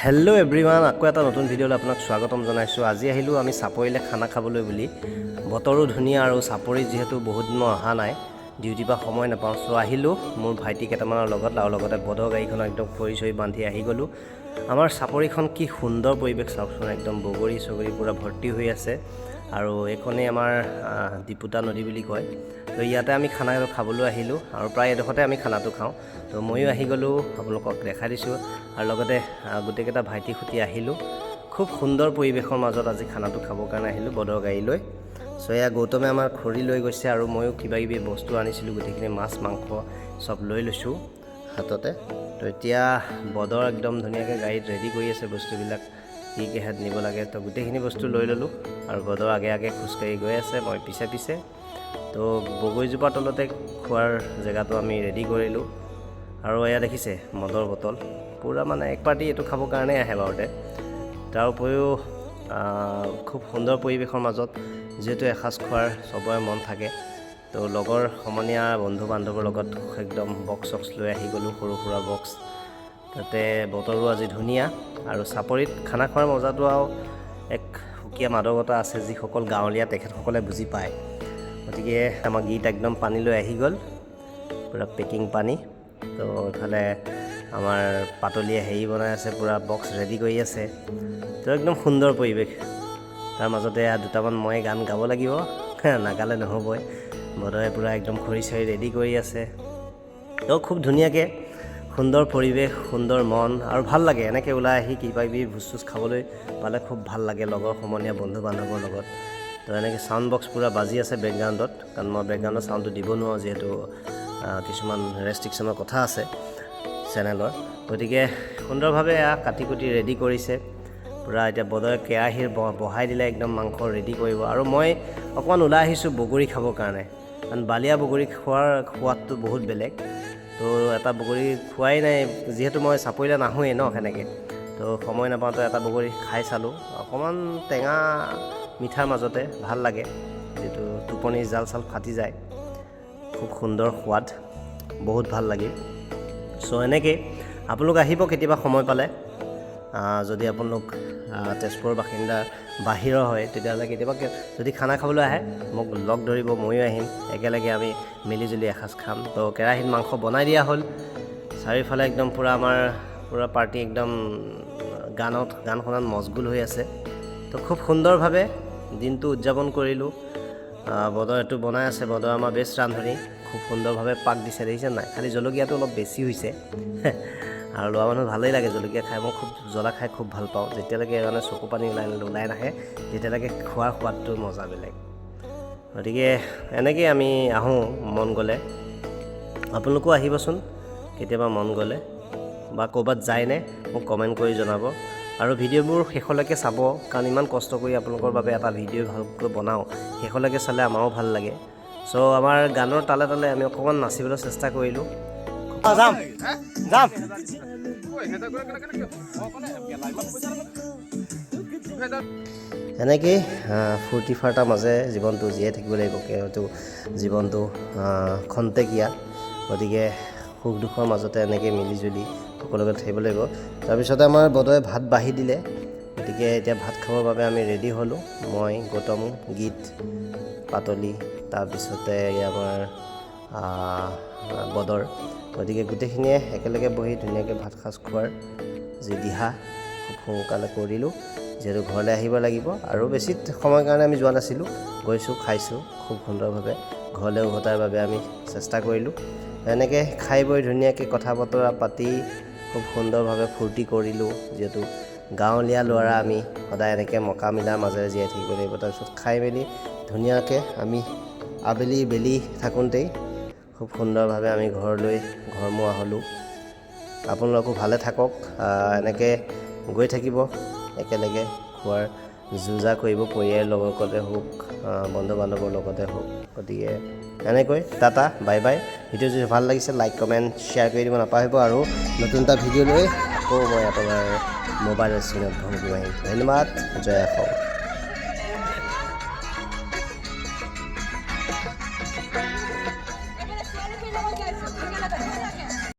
Hello everyone আকৌ এটা নতুন ভিডিঅ'লৈ আপোনাক স্বাগতম জনাইছো। আজি আহিলো আমি চাপৰিলে খানা খাবলৈ বুলি। বতৰো ধুনীয়া আৰু চাপৰিত যেহেতু বহুত দিন অহা নাই, ডিউটি পা সময় নাপাওঁ, সো আহিলো মোৰ ভাইটি কেইটামানৰ লগত আৰু লগতে বদৰ গাড়ীখন একদম খৰি বান্ধি আহি গলো। আমাৰ চাপৰিখন কি সুন্দৰ পৰিৱেশ চাওকচোন, একদম বগৰী চগৰী পুৰা ভৰ্তি হৈ আছে আৰু এইখনেই আমাৰ ডিপুতা নদী বুলি কয়। তো ইয়াতে আমি খানা খাবলৈ আহিলো আৰু প্ৰায় এডোখৰতে আমি খানাটো খাওঁ। তো ময়ো আহি গ'লো, আপোনালোকক দেখাই দিছোঁ আৰু লগতে গোটেইকেইটা ভাইটি খুটি আহিলোঁ। খুব সুন্দৰ পৰিৱেশৰ মাজত আজি খানাটো খাবৰ কাৰণে আহিলোঁ বদৰ গাড়ী লৈ। চ' এয়া গৌতমে আমাৰ খৰি লৈ গৈছে আৰু ময়ো কিবা কিবি বস্তু আনিছিলোঁ, গোটেইখিনি মাছ মাংস চব লৈ লৈছোঁ হাততে। তো এতিয়া বদৰ একদম ধুনীয়াকৈ গাড়ীত ৰেডি কৰি আছে বস্তুবিলাক, কি কিহেত নিব লাগে। তো গোটেইখিনি বস্তু লৈ ল'লোঁ আৰু বদৰ আগে আগে খোজকাঢ়ি গৈ আছে, মই পিছে পিছে। তো বগৰীজোপাৰ তলতে খোৱাৰ জেগাটো আমি ৰেডি কৰিলোঁ আৰু এয়া দেখিছে মদৰ বটল, পূৰা মানে এক পাৰ্টি এইটো খাবৰ কাৰণেই আহে বাৰুতে। তাৰ উপৰিও খুব সুন্দৰ পৰিৱেশৰ মাজত যিহেতু এসাঁজ খোৱাৰ চবৰে মন থাকে, তো লগৰ সমনীয়া বন্ধু বান্ধৱৰ লগত একদম বক্স চক্স লৈ আহি গ'লোঁ, সৰু সুৰা বক্স। তাতে বতৰো আজি ধুনীয়া আৰু চাপৰিত খানা খোৱাৰ মজাটো আৰু এক সুকীয়া মাদকতা আছে, যিসকল গাঁৱলীয়া তেখেতসকলে বুজি পায়। গতিকে আমাৰ গীত একদম পানী লৈ আহি গ'ল, পূৰা পেকিং পানী। তো ইফালে আমাৰ পাতলীয়ে হেৰি বনাই আছে, পূৰা বক্স ৰেডি কৰি আছে। তো একদম সুন্দৰ পৰিৱেশ। তাৰ মাজতে দুটামান মই গান গাব লাগিব, নাগালে নহ'বই। বদৰে পূৰা একদম খৰি চৰি ৰেডি কৰি আছে। তো খুব ধুনীয়াকৈ সুন্দৰ পৰিৱেশ, সুন্দৰ মন আৰু ভাল লাগে এনেকৈ ওলাই আহি কিবা কিবি ভোজ চোজ খাবলৈ পালে খুব ভাল লাগে লগৰ সমনীয়া বন্ধু বান্ধৱৰ লগত। তো এনেকৈ চাউণ্ড বক্স পূৰা বাজি আছে বেকগ্ৰাউণ্ডত, কাৰণ মই বেকগ্ৰাউণ্ডৰ চাউণ্ডটো দিব নোৱাৰোঁ, যিহেতু কিছুমান ৰেষ্ট্ৰিকশ্যনৰ কথা আছে চেনেলৰ। গতিকে সুন্দৰভাৱে কাটি কুটি ৰেডি কৰিছে পূৰা। এতিয়া বদৰে কেৰাহীৰ বহাই দিলে একদম মাংস ৰেডি কৰিব আৰু মই অকণমান ওলাই আহিছোঁ বগৰী খাবৰ কাৰণে, কাৰণ বালিয়া বগৰী খোৱাৰ সোৱাদটো বহুত বেলেগ। তো এটা বগৰী খোৱাই নাই, যিহেতু মই চাপৰিলে নাহোঁৱেই ন সেনেকৈ, তো সময় নাপাওঁতে এটা বগৰী খাই চালোঁ। অকণমান টেঙা মিঠাৰ মাজতে ভাল লাগে, যিটো টোপনি জাল চাল ফাটি যায়। খুব সুন্দৰ সোৱাদ, বহুত ভাল লাগে। চ' এনেকৈ আপোনালোক আহিব কেতিয়াবা সময় পালে, যদি আপোনালোক তেজপুৰৰ বাসিন্দা বাহিৰৰ হয়, তেতিয়াহ'লে কেতিয়াবা যদি খানা খাবলৈ আহে মোক লগ ধৰিব, ময়ো আহিম, একেলগে আমি মিলিজুলি এসাঁজ খাম। তো কেৰাহীত মাংস বনাই দিয়া হ'ল, চাৰিওফালে একদম পূৰা আমাৰ পূৰা পাৰ্টি একদম গান শুনাত মচগুল হৈ আছে। তো খুব সুন্দৰভাৱে দিনটো উদযাপন কৰিলোঁ। বদৰ এইটো বনাই আছে, বদৰ আমাৰ বেষ্ট ৰান্ধনি, খুব সুন্দৰভাৱে পাক দিছে, দেখিছে নাই? খালি জলকীয়াটো অলপ বেছি হৈছে আৰু লোৱা মানুহ ভালেই লাগে জলকীয়া খাই, মই খুব জ্বলা খাই খুব ভাল পাওঁ। যেতিয়ালৈকে মানে চকু পানী ওলাই নাহে তেতিয়ালৈকে খোৱাৰ সোৱাদটো মজা বেলেগ। গতিকে এনেকৈ আমি আহোঁ মন গ'লে। আপোনালোকো আহিবচোন কেতিয়াবা মন গ'লে, বা ক'ৰবাত যায়নে মোক কমেণ্ট কৰি জনাব। আৰু ভিডিঅ'বোৰ শেষলৈকে চাব, কাৰণ ইমান কষ্ট কৰি আপোনালোকৰ বাবে এটা ভিডিঅ' ভালকৈ বনাওঁ, শেষলৈকে চালে আমাৰো ভাল লাগে। চ' আমাৰ গানৰ তালে তালে আমি অকণমান নাচিবলৈ চেষ্টা কৰিলোঁ। যাম যাম এনেকেই ফূৰ্তি ফাৰ্তাৰ মাজে জীৱনটো জীয়াই থাকিব লাগিব, কিন্তু জীৱনটো খন্তেকীয়া। গতিকে সুখ দুখৰ মাজতে এনেকৈ মিলিজুলি সকলোকে থাকিব লাগিব। তাৰপিছতে আমাৰ বদৰে ভাত বাঢ়ি দিলে, গতিকে এতিয়া ভাত খাবৰ বাবে আমি ৰেডি হ'লোঁ। মই, গৌতম, গীত, পাতলি, তাৰপিছতে আমাৰ বদৰ। গতিকে গোটেইখিনিয়ে একেলগে বহি ধুনীয়াকৈ ভাত সাজ খোৱাৰ যি দিহা খুব সোনকালে কৰিলোঁ, যিহেতু ঘৰলৈ আহিব লাগিব। আৰু বেছি সময়ৰ কাৰণে আমি যোৱা নাছিলোঁ, গৈছোঁ খাইছোঁ খুব সুন্দৰভাৱে, ঘৰলৈ উভতাৰ বাবে আমি চেষ্টা কৰিলোঁ। এনেকৈ খাই বৈ ধুনীয়াকৈ কথা বতৰা পাতি খুব সুন্দৰভাৱে ফূৰ্তি কৰিলোঁ, যিহেতু গাঁৱলীয়া ল'ৰা আমি সদায় এনেকৈ মকা মিলাৰ মাজেৰে জীয়াই থাকিব লাগিব। তাৰপিছত খাই মেলি ধুনীয়াকৈ আমি আবেলি বেলি থাকোঁতেই খুব সুন্দৰভাৱে আমি ঘৰলৈ ঘৰমুৱা হ'লোঁ। আপোনালোকো ভালে থাকক, এনেকৈ গৈ থাকিব একেলগে খোৱাৰ যুজা কৰিব, পৰিয়ালৰ লগতে হওক, বন্ধু বান্ধৱৰ লগতে হওক। গতিকে এনেকৈ টাটা বাই বাই। ভিডিঅ' যদি ভাল লাগিছে লাইক কমেণ্ট শ্বেয়াৰ কৰি দিব নাপাহৰিব। আৰু নতুন এটা ভিডিঅ' লৈ আকৌ মই আপোনাৰ মোবাইলৰ স্ক্ৰীণত ভংগী মাৰিম। ধন্যবাদ, জয় অসম।